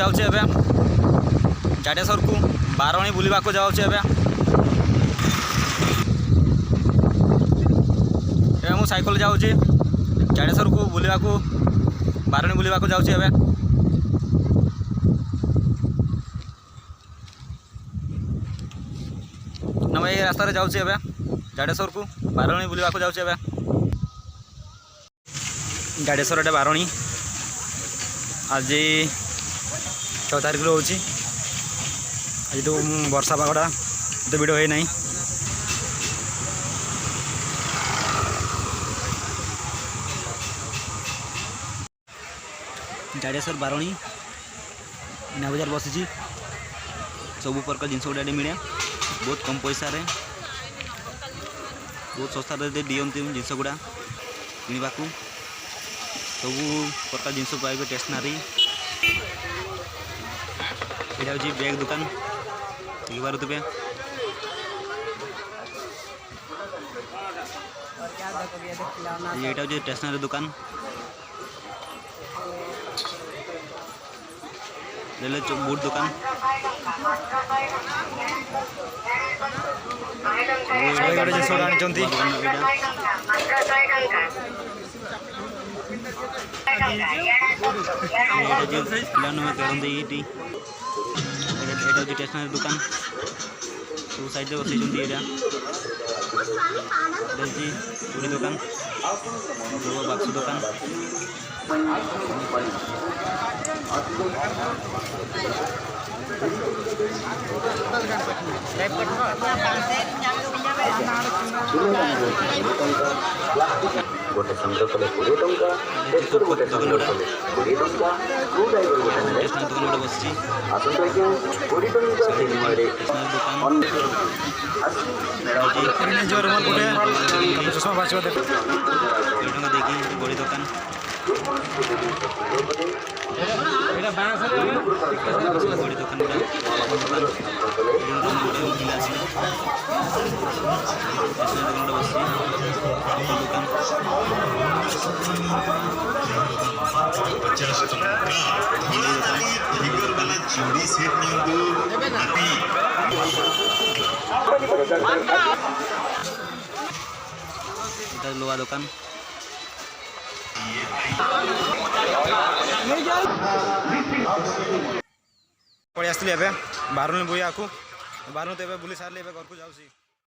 जाऊँचे एबे जाडेश्वर को बारणी बुलवा को जाऊँचे एबे मु साइकल जाऊँगी जाडेश्वर को बुलवा को बारणी बुलवा को जाऊँचे एबे ना ये रास्ता रे जाऊँचे एबे जाडेश्वर को बारणी बुलवा को जाऊँचे एबे जाडेश्वर एटा बारणी आज 6 तारिख रोचे आज तो वर्षा पागटा तो भिड़ है नहीं जाडेश्वर बारणी मीना बजार बसी सब प्रकार जिनस गुड़ा मिले बहुत कम पैसा रे बहुत सस्ता दिखती जिनस गुड़ा किणवा सब प्रकार जिनस पाइबे स्टेशनरी यहाँ हूँ बैग दुकान देखी पारे यहाँ हूँ स्टेशनरी दुकान बूट दुकान स्टेशनरी दुकान सब साइड बसई पूरी दुकान बाक्स दुकान गोटे संग्रह कले 20 टंका एसर गोटे संग्रह कले 20 टंका को ड्राइवर गोटे नेले दुकान बसची आसन तो के 20 टंका बिनिमय रे अन्य जोर मन गोटे कम चश्मा बाचो दे टंका देखी बड़ी दुकान एटा बांस रे बड़ी दुकान लोहा दुकान पड़े आसली बारणी बुया को बारणी तो बुली सारे घर को जाऊँ।